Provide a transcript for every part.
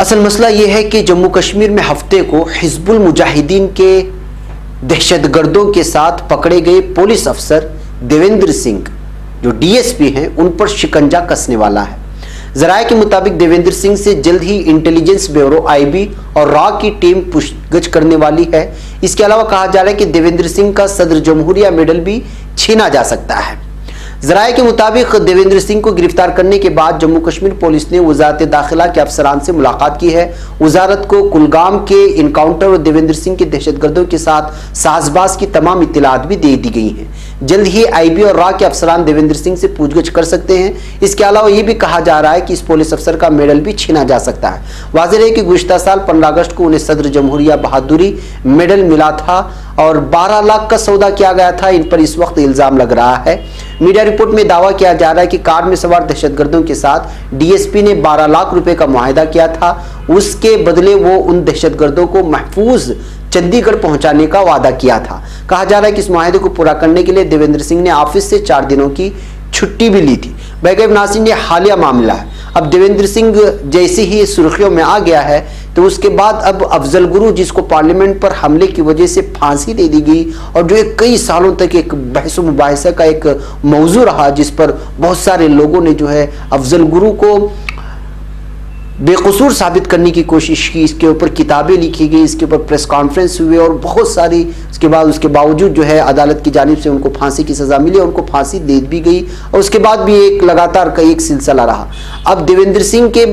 اصل مسئلہ یہ ہے کہ جموں کشمیر میں ہفتے کو حزب المجاہدین کے دہشت گردوں کے ساتھ پکڑے گئے پولیس افسر دیویندر سنگھ جو ڈی ایس پی ہیں ان پر شکنجہ کسنے والا ہے۔ ذرائع کے مطابق دیویندر سنگھ سے جلد ہی انٹیلیجنس بیورو آئی بی اور را کی ٹیم پوچھ گچھ کرنے والی ہے۔ اس کے علاوہ کہا جا رہا ہے کہ دیویندر سنگھ کا صدر جمہوریہ میڈل بھی چھینا جا سکتا ہے۔ ذرائع کے مطابق دیویندر سنگھ کو گرفتار کرنے کے بعد جموں کشمیر پولیس نے وزارت داخلہ کے افسران سے ملاقات کی ہے۔ وزارت کو کلگام کے انکاؤنٹر اور دیویندر سنگھ کے دہشت گردوں کے ساتھ ساز باز کی تمام اطلاعات بھی دے دی گئی ہیں۔ جلد ہی آئی بی اور را کے افسران دیویندر سنگھ سے پوچھ گچھ کر سکتے ہیں۔ اس کے علاوہ یہ بھی کہا جا رہا ہے کہ اس پولیس افسر کا میڈل بھی چھینا جا سکتا ہے۔ واضح ہے کہ گزشتہ سال 15 اگست کو انہیں صدر جمہوریہ بہادری میڈل ملا تھا اور 12 لاکھ کا سودا کیا گیا تھا۔ ان پر اس وقت الزام لگ رہا ہے۔ میڈیا رپورٹ میں دعویٰ کیا جا رہا ہے کہ کار میں سوار دہشت گردوں کے ساتھ ڈی ایس پی نے 12 لاکھ روپے کا معاہدہ کیا تھا۔ اس کے بدلے وہ ان دہشت گردوں کو محفوظ چندی گڑھ پہنچانے کا وعدہ کیا تھا۔ کہا جا رہا ہے کہ اس معاہدے کو پورا کرنے کے لیے دیویندر سنگھ نے آفس سے 4 دنوں کی چھٹی بھی لی تھی۔ بیگم ناصرین یہ حالیہ معاملہ ہے۔ اب دیویندر سنگھ جیسے ہی سرخیوں میں آ گیا ہے تو اس کے بعد اب افضل گرو جس کو پارلیمنٹ پر حملے کی وجہ سے پھانسی دے دی گئی اور جو ایک کئی سالوں تک ایک بحث و مباحثہ کا ایک موضوع رہا، جس پر بہت سارے لوگوں نے جو ہے افضل گرو کو بے قصور ثابت کرنے کی کوشش کی، اس کے اوپر کتابیں لکھی گئی، اس کے اوپر پریس کانفرنس ہوئے اور بہت ساری اس کے باوجود جو ہے عدالت کی جانب سے ان کو پھانسی کی سزا ملی اور ان کو پھانسی دے بھی گئی اور اس کے بعد بھی ایک لگاتار کا ایک سلسلہ رہا۔ اب دیویندر سنگھ کے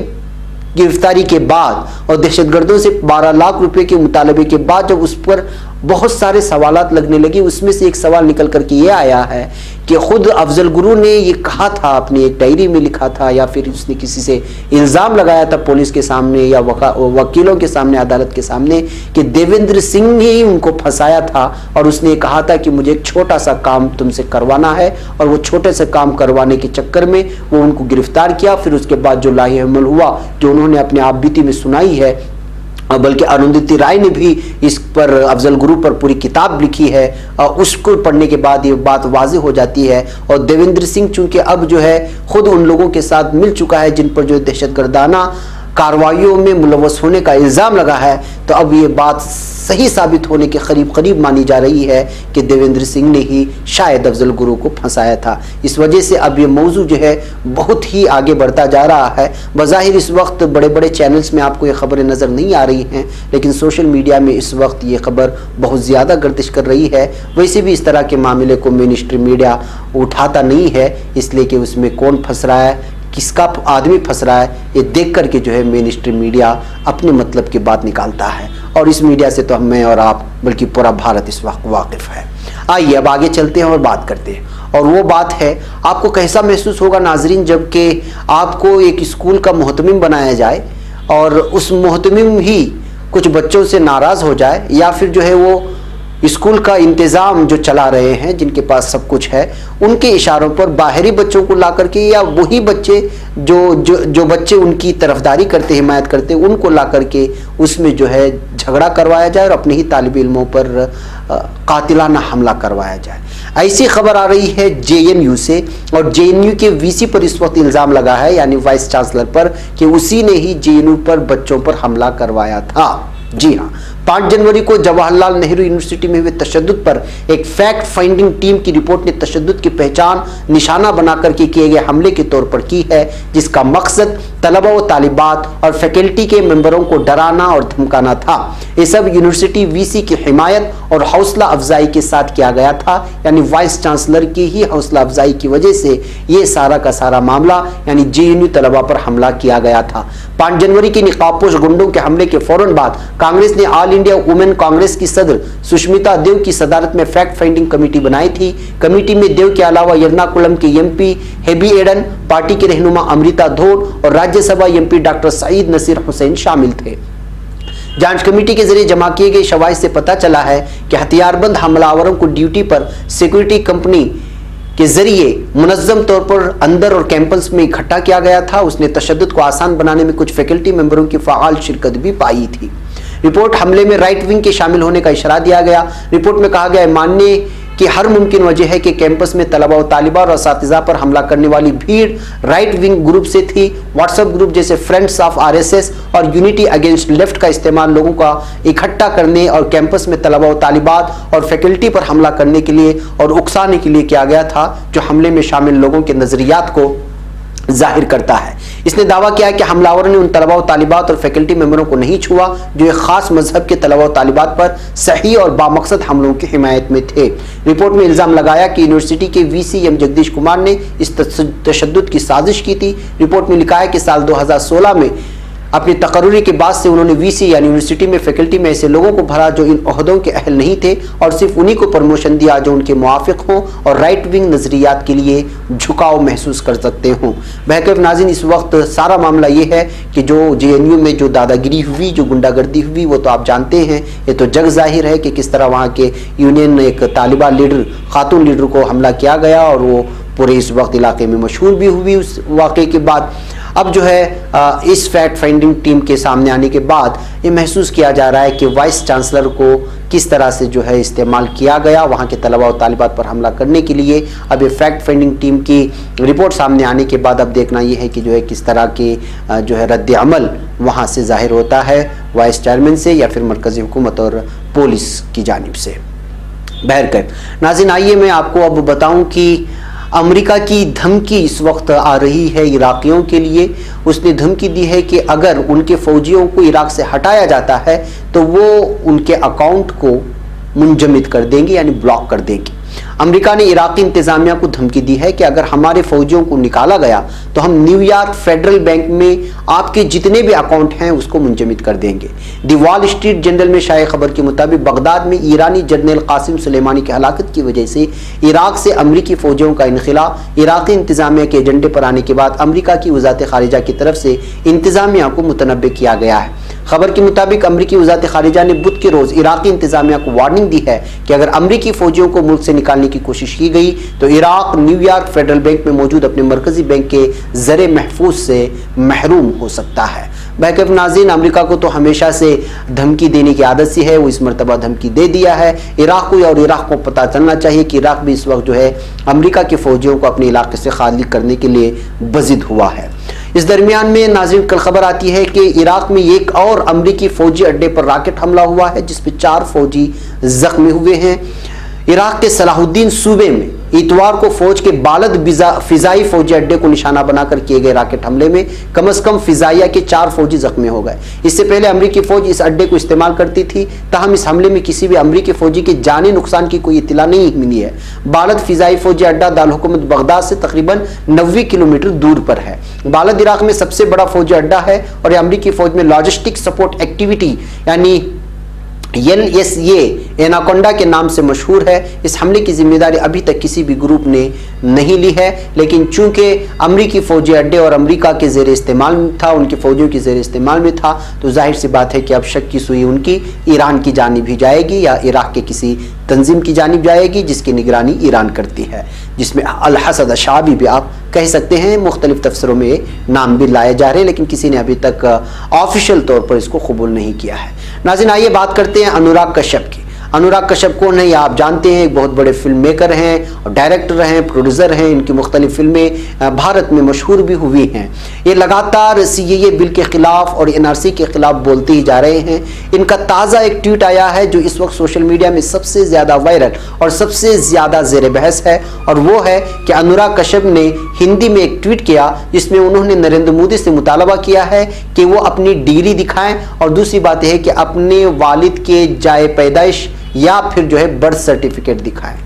گرفتاری کے بعد اور دہشت گردوں سے 12 لاکھ روپے کے مطالبے کے بعد جب اس پر بہت سارے سوالات لگنے لگے، اس میں سے ایک سوال نکل کر کے یہ آیا ہے کہ خود افضل گرو نے یہ کہا تھا، اپنی ایک ڈائری میں لکھا تھا یا پھر اس نے کسی سے الزام لگایا تھا پولیس کے سامنے یا وکیلوں کے سامنے، عدالت کے سامنے، کہ دیویندر سنگھ نے ہی ان کو پھنسایا تھا اور اس نے کہا تھا کہ مجھے ایک چھوٹا سا کام تم سے کروانا ہے اور وہ چھوٹے سے کام کروانے کے چکر میں وہ ان کو گرفتار کیا۔ پھر اس کے بعد جو لاہ عمل ہوا، جو انہوں نے اپنے آپ بیتی میں سنائی ہے، بلکہ اروندھتی رائے نے بھی اس پر افضل گرو پر پوری کتاب لکھی ہے اور اس کو پڑھنے کے بعد یہ بات واضح ہو جاتی ہے۔ اور دیویندر سنگھ چونکہ اب جو ہے خود ان لوگوں کے ساتھ مل چکا ہے جن پر جو دہشت گردانہ کارروائیوں میں ملوث ہونے کا الزام لگا ہے، تو اب یہ بات صحیح ثابت ہونے کے قریب مانی جا رہی ہے کہ دیویندر سنگھ نے ہی شاید افضل گرو کو پھنسایا تھا۔ اس وجہ سے اب یہ موضوع جو ہے بہت ہی آگے بڑھتا جا رہا ہے۔ بظاہر اس وقت بڑے بڑے چینلز میں آپ کو یہ خبریں نظر نہیں آ رہی ہیں، لیکن سوشل میڈیا میں اس وقت یہ خبر بہت زیادہ گردش کر رہی ہے۔ ویسے بھی اس طرح کے معاملے کو مین اسٹریم میڈیا اٹھاتا نہیں ہے، اس لیے کہ اس میں کون پھنس رہا ہے، کس کا آدمی پھنس رہا ہے، یہ دیکھ کر کے جو ہے مین اسٹریم میڈیا اپنے مطلب کی بات نکالتا ہے، اور اس میڈیا سے تو ہم میں اور آپ بلکہ پورا بھارت اس وقت واقف ہے۔ آئیے اب آگے چلتے ہیں اور بات کرتے ہیں، اور وہ بات ہے آپ کو کیسا محسوس ہوگا ناظرین جب کہ آپ کو ایک اسکول کا محتمم بنایا جائے اور اس محتمم ہی کچھ بچوں سے ناراض ہو جائے، یا پھر جو ہے وہ اسکول کا انتظام جو چلا رہے ہیں جن کے پاس سب کچھ ہے، ان کے اشاروں پر باہری بچوں کو لا کر کے، یا وہی بچے جو بچے ان کی طرفداری کرتے، حمایت کرتے، ان کو لا کر کے اس میں جو ہے جھگڑا کروایا جائے اور اپنے ہی طالب علموں پر قاتلانہ حملہ کروایا جائے۔ ایسی خبر آ رہی ہے جے این یو سے، اور جے این یو کے وی سی پر اس وقت الزام لگا ہے، یعنی وائس چانسلر پر، کہ اسی نے ہی جے این یو پر بچوں پر حملہ کروایا تھا۔ جی ہاں، 5 جنوری کو جواہر لال نہرو یونیورسٹی میں ہوئے تشدد پر ایک فیکٹ فائنڈنگ ٹیم کی رپورٹ نے تشدد کی پہچان نشانہ بنا کر کے کیے گئے حملے کے طور پر کی ہے، جس کا مقصد طلبہ و طالبات اور فیکلٹی کے ممبروں کو ڈرانا اور دھمکانا تھا۔ یہ سب یونیورسٹی وی سی کی حمایت اور حوصلہ افزائی کے ساتھ کیا گیا تھا، یعنی وائس چانسلر کی ہی حوصلہ افزائی کی وجہ سے یہ سارا کا سارا معاملہ یعنی جے این یو طلبہ پر حملہ کیا گیا تھا۔ 5 جنوری کی نقاب پوش گنڈوں کے حملے کے فوراً بعد کانگریس نے آل انڈیا وومن کانگریس کی صدر سشمیتا دیو کی صدارت میں فیکٹ فائنڈنگ کمیٹی بنائی تھی۔ کمیٹی میں دیو کے علاوہ ایرناکولم کے ایم پی ہیبی ایڈن، پارٹی کے رہنما امریتا دھوڑ اور Rajya Sabha M P doctor Syed Naseer Hussain شامل تھے۔ جانچ کمیٹی کے ذریعے جمع کیے گئے شواہد سے پتہ چلا ہے کہ ہتھیار بند حملہ آوروں کو ڈیوٹی پر سیکورٹی کمپنی کے ذریعے منظم طور پر اندر اور کیمپس میں اکٹھا کیا گیا تھا۔ اس نے تشدد کو آسان بنانے میں کچھ فیکلٹی ممبروں کی فعال شرکت بھی پائی تھی۔ رپورٹ حملے میں رائٹ ونگ کے شامل ہونے کا اشارہ دیا گیا۔ رپورٹ میں کہا گیا ہے ماننے کہ ہر ممکن وجہ ہے کہ کیمپس میں طلبہ و طالبات اور اساتذہ پر حملہ کرنے والی بھیڑ رائٹ ونگ گروپ سے تھی۔ واٹس ایپ گروپ جیسے فرینڈس آف RSS اور یونٹی اگینسٹ لیفٹ کا استعمال لوگوں کا اکٹھا کرنے اور کیمپس میں طلبہ و طالبات اور فیکلٹی پر حملہ کرنے کے لیے اور اکسانے کے لیے کیا گیا تھا، جو حملے میں شامل لوگوں کے نظریات کو ظاہر کرتا ہے۔ اس نے دعویٰ کیا کہ حملہ آوروں نے ان طلبہ و طالبات اور فیکلٹی ممبروں کو نہیں چھوا جو ایک خاص مذہب کے طلبہ و طالبات پر صحیح اور بامقصد حملوں کی حمایت میں تھے۔ رپورٹ میں الزام لگایا کہ یونیورسٹی کے VC ایم جگدیش کمار نے اس تشدد کی سازش کی تھی۔ رپورٹ میں لکھا ہے کہ سال 2016 میں اپنی تقرری کے بعد سے انہوں نے VC یعنی یونیورسٹی میں فیکلٹی میں ایسے لوگوں کو بھرا جو ان عہدوں کے اہل نہیں تھے اور صرف انہی کو پروموشن دیا جو ان کے موافق ہوں اور رائٹ ونگ نظریات کے لیے جھکاؤ محسوس کر سکتے ہوں۔ بہرکیف ناظرین، اس وقت سارا معاملہ یہ ہے کہ جو JNU میں جو دادا گیری ہوئی، جو گنڈا گردی ہوئی، وہ تو آپ جانتے ہیں، یہ تو جگ ظاہر ہے کہ کس طرح وہاں کے یونین ایک طالبہ لیڈر، خاتون لیڈر کو حملہ کیا گیا اور وہ پورے اس وقت علاقے میں مشہور بھی ہوئی اس واقعے کے بعد۔ اب جو ہے اس فیکٹ فائنڈنگ ٹیم کے سامنے آنے کے بعد یہ محسوس کیا جا رہا ہے کہ وائس چانسلر کو کس طرح سے جو ہے استعمال کیا گیا وہاں کے طلبہ و طالبات پر حملہ کرنے کے لیے۔ اب یہ فیکٹ فائنڈنگ ٹیم کی رپورٹ سامنے آنے کے بعد اب دیکھنا یہ ہے کہ جو ہے کس طرح کے جو ہے رد عمل وہاں سے ظاہر ہوتا ہے، وائس چیئرمین سے یا پھر مرکزی حکومت اور پولیس کی جانب سے۔ بہرکیف ناظرین، آئیے میں آپ کو اب بتاؤں کہ امریکہ کی دھمکی اس وقت آ رہی ہے عراقیوں کے لیے۔ اس نے دھمکی دی ہے کہ اگر ان کے فوجیوں کو عراق سے ہٹایا جاتا ہے تو وہ ان کے اکاؤنٹ کو منجمد کر دیں گے، یعنی بلاک کر دیں گے۔ امریکہ نے عراقی انتظامیہ کو دھمکی دی ہے کہ اگر ہمارے فوجیوں کو نکالا گیا تو ہم نیو یارک فیڈرل بینک میں آپ کے جتنے بھی اکاؤنٹ ہیں اس کو منجمد کر دیں گے۔ دی وال اسٹریٹ جرنل میں شائع خبر کے مطابق بغداد میں ایرانی جنرل قاسم سلیمانی کی ہلاکت کی وجہ سے عراق سے امریکی فوجیوں کا انخلاء عراقی انتظامیہ کے ایجنڈے پر آنے کے بعد امریکہ کی وزارت خارجہ کی طرف سے انتظامیہ کو متنبہ کیا گیا ہے۔ خبر کے مطابق امریکی وزارت خارجہ نے بدھ کے روز عراقی انتظامیہ کو وارننگ دی ہے کہ اگر امریکی فوجیوں کو ملک سے نکالنے کی کوشش کی گئی تو Iraq new York federal bank میں موجود اپنے مرکزی بینک کے زر محفوظ سے محروم ہو سکتا ہے۔ بہرکیف ناظرین، امریکہ کو تو ہمیشہ سے دھمکی دینے کی عادت سی ہے، وہ اس مرتبہ دھمکی دے دیا ہے عراق کو، اور عراق کو پتہ چلنا چاہیے کہ عراق بھی اس وقت جو ہے امریکہ کے فوجیوں کو اپنے علاقے سے خالی کرنے کے لیے بضد ہوا ہے۔ اس درمیان میں ناظرین کل خبر آتی ہے کہ عراق میں ایک اور امریکی فوجی اڈے پر راکٹ حملہ ہوا ہے جس پہ 4 فوجی زخمی ہوئے ہیں۔ عراق کے صلاح الدین صوبے میں اتوار کو فوج کے بالد فضائی فوجی اڈے کو نشانہ بنا کر کیے گئے راکٹ حملے میں کم از کم فضائیہ کے 4 فوجی زخمی ہو گئے۔ اس سے پہلے امریکی فوج اس اڈے کو استعمال کرتی تھی، تاہم اس حملے میں کسی بھی امریکی فوجی کے جانی نقصان کی کوئی اطلاع نہیں ملی ہے۔ بالد فضائی فوجی اڈا دارالحکومت بغداد سے تقریباً 90 کلومیٹر دور پر ہے۔ بالد عراق میں سب سے بڑا فوجی اڈا ہے اور یہ امریکی فوج میں لاجسٹک سپورٹ ایکٹیویٹی یعنی LSA ایناکونڈا کے نام سے مشہور ہے۔ اس حملے کی ذمہ داری ابھی تک کسی بھی گروپ نے نہیں لی ہے، لیکن چونکہ امریکی فوجی اڈے اور امریکہ کے زیر استعمال تھا، ان کے فوجیوں کے زیر استعمال میں تھا، تو ظاہر سی بات ہے کہ اب شک کی سوئی ان کی ایران کی جانب ہی جائے گی یا عراق کے کسی تنظیم کی جانب جائے گی جس کی نگرانی ایران کرتی ہے، جس میں الحسد الشعبی بھی آپ کہہ سکتے ہیں۔ مختلف تفسیروں میں نام بھی لائے جا رہے ہیں لیکن کسی نے ابھی تک آفیشیل طور پر اس کو قبول نہیں کیا ہے۔ ناظرین، آئیے بات کرتے ہیں انوراگ کشیپ کی۔ انوراگ کشیپ کون ہے یہ آپ جانتے ہیں، ایک بہت بڑے فلم میکر ہیں اور ڈائریکٹر ہیں، پروڈیوسر ہیں، ان کی مختلف فلمیں بھارت میں مشہور بھی ہوئی ہیں۔ یہ لگاتار CAA بل کے خلاف اور NRC کے خلاف بولتے ہی جا رہے ہیں۔ ان کا تازہ ایک ٹویٹ آیا ہے جو اس وقت سوشل میڈیا میں سب سے زیادہ وائرل اور سب سے زیادہ زیر بحث ہے، اور وہ ہے کہ انوراگ کشیپ نے ہندی میں ایک ٹویٹ کیا جس میں انہوں نے نریندر مودی سے مطالبہ کیا ہے کہ وہ اپنی ڈگری دکھائیں، اور دوسری بات یہ ہے کہ اپنے والد کے جائے پیدائش یا پھر جو ہے برتھ سرٹیفکیٹ دکھائیں۔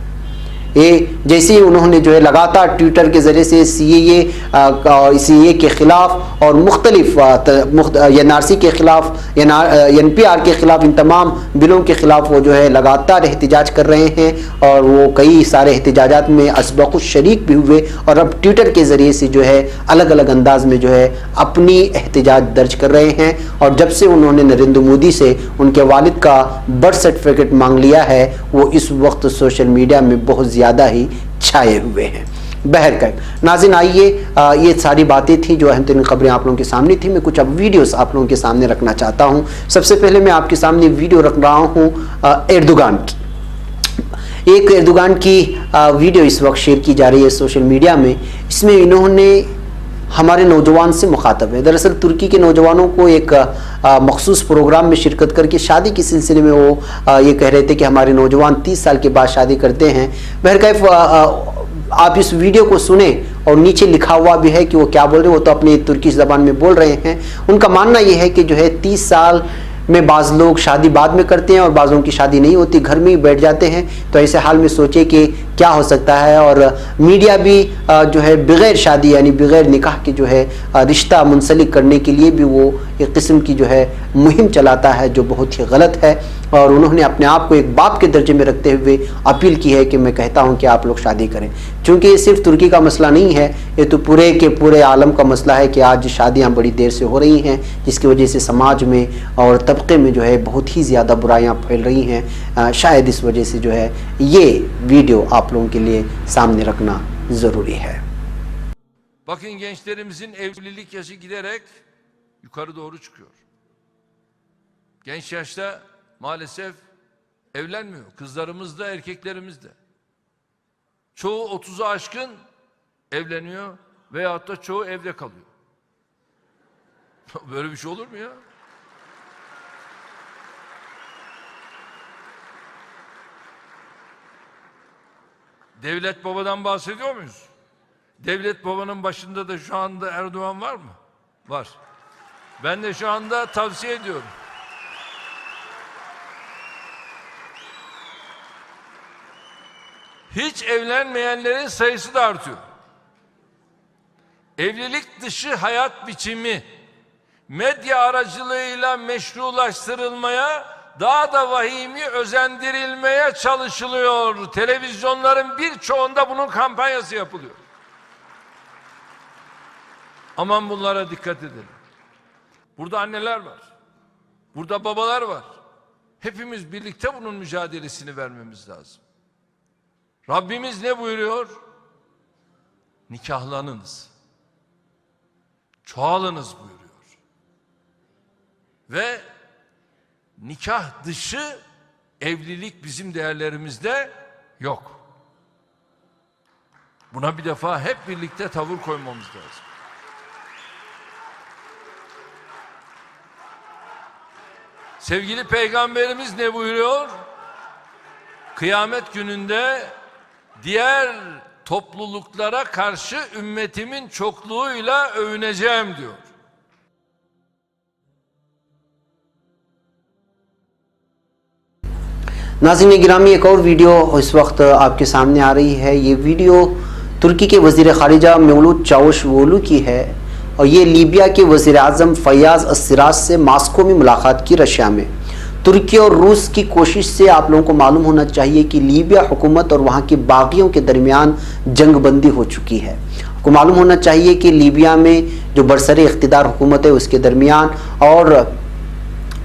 یہ جیسے انہوں نے جو ہے لگاتار ٹویٹر کے ذریعے سے CAA کے خلاف اور مختلف NRC کے خلاف NPR کے خلاف ان تمام بلوں کے خلاف وہ جو ہے لگاتار احتجاج کر رہے ہیں، اور وہ کئی سارے احتجاجات میں اسبق الشریک بھی ہوئے، اور اب ٹویٹر کے ذریعے سے جو ہے الگ الگ انداز میں جو ہے اپنی احتجاج درج کر رہے ہیں۔ اور جب سے انہوں نے نریندر مودی سے ان کے والد کا برتھ سرٹیفکیٹ مانگ لیا ہے، وہ اس وقت سوشل میڈیا میں بہت زیادہ ہی چھائے ہوئے ہیں۔ بہرکیف ناظرین، آئیے یہ ساری باتیں تھیں جو اہم ترین خبریں آپ لوگوں کے سامنے تھیں۔ میں کچھ اب ویڈیوز آپ لوگوں کے سامنے رکھنا چاہتا ہوں۔ سب سے پہلے میں آپ کے سامنے ویڈیو رکھ رہا ہوں ایردوغان کی۔ ایک اردوغان کی ویڈیو اس وقت شیئر کی جا رہی ہے سوشل میڈیا میں. اس میں انہوں نے ہمارے نوجوان سے مخاطب ہے. دراصل ترکی کے نوجوانوں کو ایک مخصوص پروگرام میں شرکت کر کے شادی کے سلسلے میں وہ یہ کہہ رہے تھے کہ ہمارے نوجوان 30 سال کے بعد شادی کرتے ہیں. بہرکیف آپ اس ویڈیو کو سنیں اور نیچے لکھا ہوا بھی ہے کہ وہ کیا بول رہے ہیں. وہ تو اپنی ترکی زبان میں بول رہے ہیں. ان کا ماننا یہ ہے کہ جو ہے 30 سال میں بعض لوگ شادی بعد میں کرتے ہیں اور بعضوں کی شادی نہیں ہوتی, گھر میں ہی بیٹھ جاتے ہیں. تو ایسے حال میں سوچے کہ کیا ہو سکتا ہے. اور میڈیا بھی جو ہے بغیر شادی یعنی بغیر نکاح کے جو ہے رشتہ منسلک کرنے کے لیے بھی وہ ایک قسم کی جو ہے مہم چلاتا ہے, جو بہت ہی غلط ہے. اور انہوں نے اپنے آپ کو ایک باپ کے درجے میں رکھتے ہوئے اپیل کی ہے کہ میں کہتا ہوں کہ آپ لوگ شادی کریں. چونکہ یہ صرف ترکی کا مسئلہ نہیں ہے, یہ تو پورے کے پورے عالم کا مسئلہ ہے کہ آج شادیاں بڑی دیر سے ہو رہی ہیں, جس کی وجہ سے سماج میں اور طبقے میں جو ہے بہت ہی زیادہ برائیاں پھیل رہی ہیں. شاید اس وجہ سے جو ہے یہ ویڈیو آپ لوگوں کے لیے سامنے رکھنا ضروری ہے. Bakın gençlerimizin evlilik yaşı giderek yukarı doğru çıkıyor. Genç yaşta maalesef evlenmiyor. Kızlarımız da erkeklerimiz de. Çoğu 30'u aşkın evleniyor veyahut da çoğu evde kalıyor. Böyle bir şey olur mu ya? Devlet babadan bahsediyor muyuz? Devlet babanın başında da şu anda Erdoğan var mı? Var. Ben de şu anda tavsiye ediyorum. Hiç evlenmeyenlerin sayısı da artıyor. Evlilik dışı hayat biçimi medya aracılığıyla meşrulaştırılmaya, daha da vahimi özendirilmeye çalışılıyor. Televizyonların birçoğunda bunun kampanyası yapılıyor. Aman bunlara dikkat edelim. Burada anneler var. Burada babalar var. Hepimiz birlikte bunun mücadelesini vermemiz lazım. Rabbimiz ne buyuruyor? Nikahlanınız. Çoğalınız buyuruyor. Ve nikah dışı evlilik bizim değerlerimizde yok. Buna bir defa hep birlikte tavır koymamız lazım. Sevgili Peygamberimiz ne buyuruyor? Kıyamet gününde diğer topluluklara karşı ümmetimin çokluğuyla övüneceğim diyor. ناظرین گرامی, ایک اور video اس وقت آپ کے سامنے آ رہی ہے. یہ ویڈیو ترکی کے وزیر خارجہ میولوت چاوشوولو کی ہے اور یہ لیبیا کے وزیر اعظم فیاض السراج سے ماسکو میں ملاقات کی رشیا میں. ترکی اور روس کی کوشش سے آپ لوگوں کو معلوم ہونا چاہیے کہ لیبیا حکومت اور وہاں کے باغیوں کے درمیان جنگ بندی ہو چکی ہے. آپ کو معلوم ہونا چاہیے کہ لیبیا میں جو برسر اقتدار حکومت ہے اس کے درمیان اور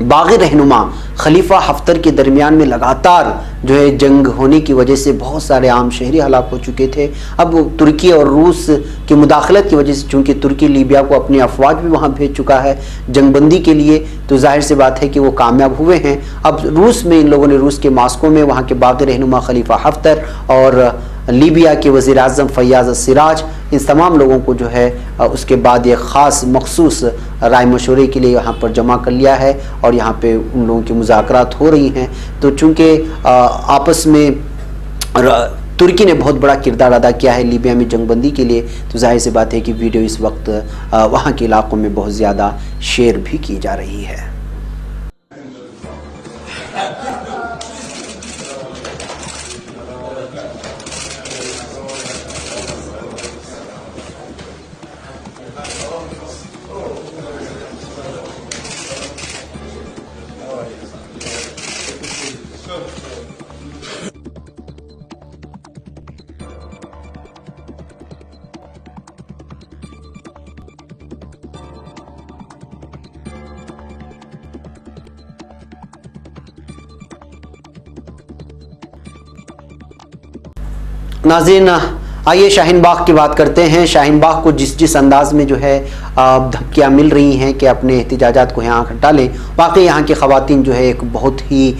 باغی رہنما خلیفہ حفتر کے درمیان میں لگاتار جو ہے جنگ ہونے کی وجہ سے بہت سارے عام شہری ہلاک ہو چکے تھے. اب ترکی اور روس کی مداخلت کی وجہ سے چونکہ ترکی لیبیا کو اپنی افواج بھی وہاں بھیج چکا ہے جنگ بندی کے لیے, تو ظاہر سی بات ہے کہ وہ کامیاب ہوئے ہیں. اب روس میں ان لوگوں نے روس کے ماسکو میں وہاں کے باغی رہنما خلیفہ حفتر اور لیبیا کے وزیر اعظم فیاض السراج, ان تمام لوگوں کو جو ہے اس کے بعد ایک خاص مخصوص رائے مشورے کے لیے یہاں پر جمع کر لیا ہے اور یہاں پہ ان لوگوں کی مذاکرات ہو رہی ہیں. تو چونکہ آپس میں ترکی نے بہت بڑا کردار ادا کیا ہے لیبیا میں جنگ بندی کے لیے, تو ظاہر سی بات ہے کہ ویڈیو اس وقت وہاں کے علاقوں میں بہت زیادہ شیئر بھی کی جا رہی ہے. ناظرین, آئیے شاہین باغ کی بات کرتے ہیں. شاہین باغ کو جس انداز میں جو ہے دھمکیاں مل رہی ہیں کہ اپنے احتجاجات کو یہاں ہٹا لیں، واقعی یہاں کی خواتین جو ہے ایک بہت ہی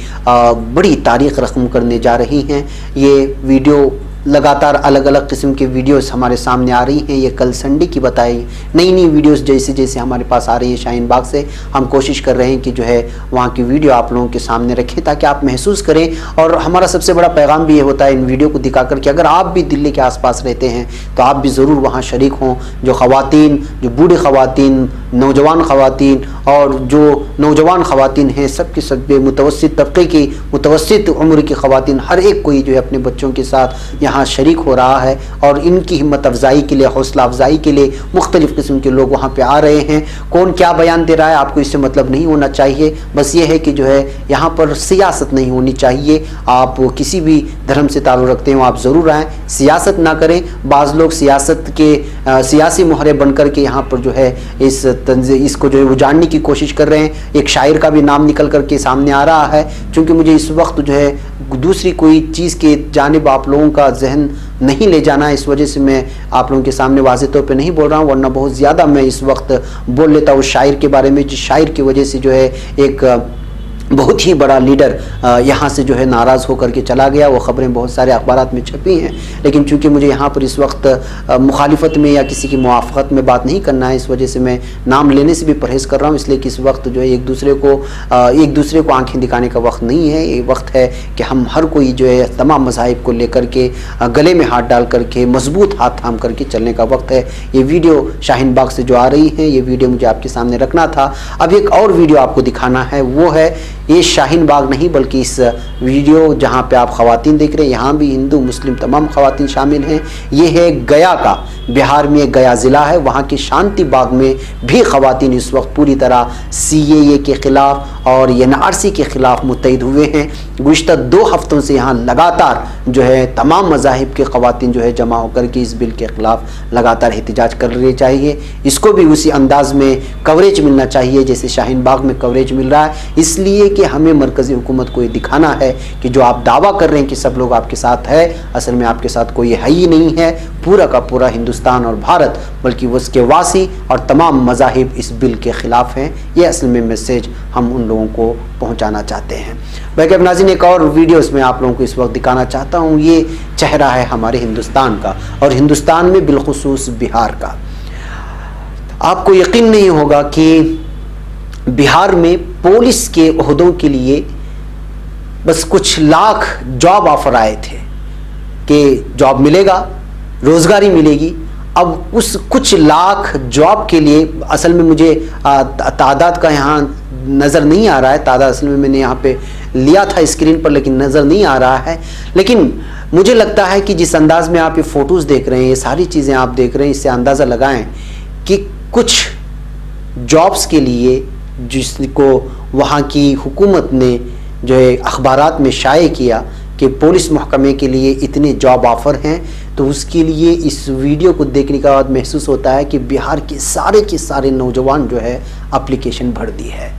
بڑی تاریخ رقم کرنے جا رہی ہیں. یہ ویڈیو لگاتار الگ الگ قسم کے ویڈیوز ہمارے سامنے آ رہی ہیں. یہ کل سنڈے کی بتائی نئی ویڈیوز جیسے ہمارے پاس آ رہی ہے شاہین باغ سے، ہم کوشش کر رہے ہیں کہ جو ہے وہاں کی ویڈیو آپ لوگوں کے سامنے رکھیں تاکہ آپ محسوس کریں. اور ہمارا سب سے بڑا پیغام بھی یہ ہوتا ہے ان ویڈیو کو دکھا کر کہ اگر آپ بھی دلی کے آس پاس رہتے ہیں تو آپ بھی ضرور وہاں شریک ہوں. جو خواتین، جو بوڑھی خواتین، نوجوان خواتین اور جو نوجوان خواتین ہیں، سب کے سب متوسط طبقے کی، متوسط عمر کی خواتین، ہر ایک کوئی جو ہے اپنے بچوں کے ساتھ یہاں شریک ہو رہا ہے. اور ان کی ہمت افزائی کے لیے، حوصلہ افزائی کے لیے مختلف قسم کے لوگ وہاں پہ آ رہے ہیں. کون کیا بیان دے رہا ہے آپ کو اس سے مطلب نہیں ہونا چاہیے. بس یہ ہے کہ جو ہے یہاں پر سیاست نہیں ہونی چاہیے. آپ کسی بھی دھرم سے تعلق رکھتے ہوں آپ ضرور آئیں، سیاست نہ کریں. بعض لوگ سیاست کے سیاسی مہرے بن کر کے یہاں پر جو ہے اس کو جو ہے اجاڑنے کی کوشش کر رہے ہیں. ایک شاعر کا بھی نام نکل کر کے سامنے آ رہا ہے. چونکہ مجھے اس وقت جو ہے دوسری کوئی چیز کے جانب آپ لوگوں کا ذہن نہیں لے جانا ہے، اس وجہ سے میں آپ لوگوں کے سامنے واضح طور پہ نہیں بول رہا ہوں، ورنہ بہت زیادہ میں اس وقت بول لیتا ہوں شاعر کے بارے میں، جس شاعر کی وجہ سے جو ہے ایک بہت ہی بڑا لیڈر یہاں سے جو ہے ناراض ہو کر کے چلا گیا. وہ خبریں بہت سارے اخبارات میں چھپی ہیں، لیکن چونکہ مجھے یہاں پر اس وقت مخالفت میں یا کسی کی موافقت میں بات نہیں کرنا ہے، اس وجہ سے میں نام لینے سے بھی پرہیز کر رہا ہوں. اس لیے کہ اس وقت جو ہے ایک دوسرے کو آنکھیں دکھانے کا وقت نہیں ہے. یہ وقت ہے کہ ہم ہر کوئی جو ہے تمام مذاہب کو لے کر کے گلے میں ہاتھ ڈال کر کے مضبوط ہاتھ تھام کر کے چلنے کا وقت ہے. یہ ویڈیو شاہین باغ سے جو آ رہی ہے، یہ ویڈیو مجھے آپ کے سامنے رکھنا تھا. اب ایک اور ویڈیو آپ کو دکھانا ہے، وہ ہے یہ شاہین باغ نہیں بلکہ اس ویڈیو جہاں پہ آپ خواتین دیکھ رہے ہیں، یہاں بھی ہندو مسلم تمام خواتین شامل ہیں. یہ ہے گیا کا، بہار میں گیا ضلع ہے، وہاں کے شانتی باغ میں بھی خواتین اس وقت پوری طرح CAA کے خلاف اور NRC کے خلاف متحد ہوئے ہیں. گزشتہ 2 ہفتوں سے یہاں لگاتار جو ہے تمام مذاہب کے خواتین جو ہے جمع ہو کر کے اس بل کے خلاف لگاتار احتجاج کر رہے چاہیے. اس کو بھی اسی انداز میں کوریج ملنا چاہیے جیسے شاہین باغ میں کوریج مل رہا ہے. اس لیے کہ ہمیں مرکزی حکومت کو یہ دکھانا ہے کہ جو آپ دعویٰ کر رہے ہیں کہ سب لوگ آپ کے ساتھ ہے، اصل میں آپ کے ساتھ کوئی ہے ہی نہیں ہے. پورا کا پورا ہندوستان اور بھارت بلکہ اس کے واسی اور تمام مذاہب اس بل کے خلاف ہیں. یہ اصل میں میسیج ہم ان لوگوں کو پہنچانا چاہتے ہیں. باقی اب ناظرین ایک اور ویڈیوز میں آپ لوگوں کو اس وقت دکھانا چاہتا ہوں. یہ چہرہ ہے ہمارے ہندوستان کا اور ہندوستان میں بالخصوص بہار کا. آپ کو یقین نہیں ہوگا کہ بہار میں پولیس کے عہدوں کے لیے بس کچھ لاکھ جاب آفر آئے تھے کہ جاب ملے گا، روزگاری ملے گی. اب اس کچھ لاکھ جاب کے لیے اصل میں مجھے تعداد کا یہاں نظر نہیں آ رہا ہے، تعداد اصل میں نے یہاں پہ لیا تھا اسکرین پر لیکن نظر نہیں آ رہا ہے. لیکن مجھے لگتا ہے کہ جس انداز میں آپ یہ فوٹوز دیکھ رہے ہیں، یہ ساری چیزیں آپ دیکھ رہے ہیں، اس سے اندازہ لگائیں کہ کچھ جابز کے لیے جس کو وہاں کی حکومت نے جو ہے اخبارات میں شائع کیا کہ پولیس محکمے کے لیے اتنے جاب آفر ہیں، تو اس کے لیے اس ویڈیو کو دیکھنے کے بعد محسوس ہوتا ہے کہ بہار کے سارے نوجوان جو ہے اپلیکیشن بھر دی ہے.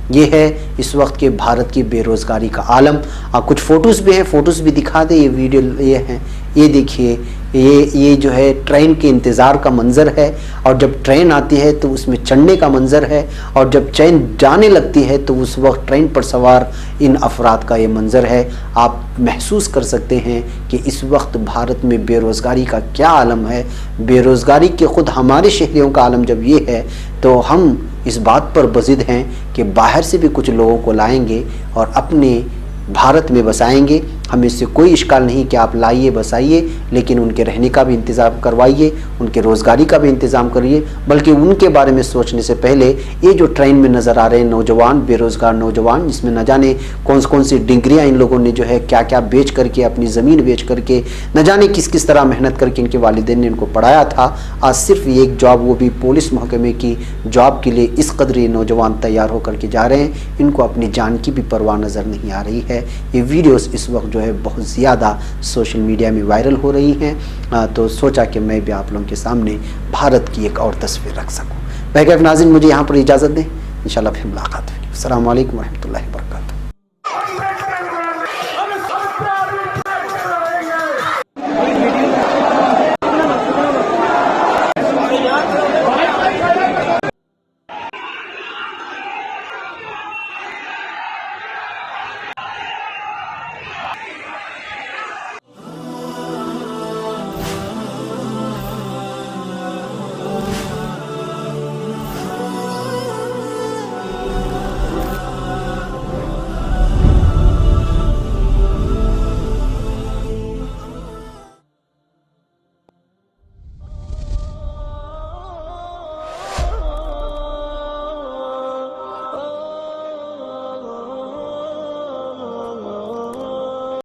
یہ ہے اس وقت کے بھارت کی بے روزگاری کا عالم. کچھ فوٹوز بھی ہیں، فوٹوز بھی دکھا دیں. یہ ویڈیو یہ ہیں، یہ دیکھیے، یہ جو ہے ٹرین کے انتظار کا منظر ہے، اور جب ٹرین آتی ہے تو اس میں چڑھنے کا منظر ہے، اور جب ٹرین جانے لگتی ہے تو اس وقت ٹرین پر سوار ان افراد کا یہ منظر ہے. آپ محسوس کر سکتے ہیں کہ اس وقت بھارت میں بے روزگاری کا کیا عالم ہے. بے روزگاری کے خود ہمارے شہریوں کا عالم جب یہ ہے تو ہم اس بات پر بضد ہیں کہ باہر سے بھی کچھ لوگوں کو لائیں گے اور اپنے بھارت میں بسائیں گے. ہمیں اس سے کوئی اشکال نہیں کہ آپ لائیے بسائیے، لیکن ان کے رہنے کا بھی انتظام کروائیے، ان کے روزگاری کا بھی انتظام کریے. بلکہ ان کے بارے میں سوچنے سے پہلے یہ جو ٹرین میں نظر آ رہے ہیں نوجوان، بے روزگار نوجوان، جس میں نہ جانے کون سی ڈگریاں ان لوگوں نے جو ہے کیا بیچ کر کے، اپنی زمین بیچ کر کے، نہ جانے کس طرح محنت کر کے ان کے والدین نے ان کو پڑھایا تھا. آج صرف ایک جاب، وہ بھی پولیس محکمے کی جاب کے لیے اس قدر یہ نوجوان تیار ہو کر کے جا رہے ہیں. ان کو اپنی جان کی بھی پرواہ نظر نہیں آ رہی ہے. یہ ویڈیوز اس وقت جو ہے بہت زیادہ سوشل میڈیا میں وائرل ہو رہی ہیں، تو سوچا کہ میں بھی آپ لوگوں کے سامنے بھارت کی ایک اور تصویر رکھ سکوں. بہرکیف ناظرین مجھے یہاں پر اجازت دیں، انشاءاللہ پھر ملاقات ہوگی. السلام علیکم ورحمۃ اللہ وبرکاتہ.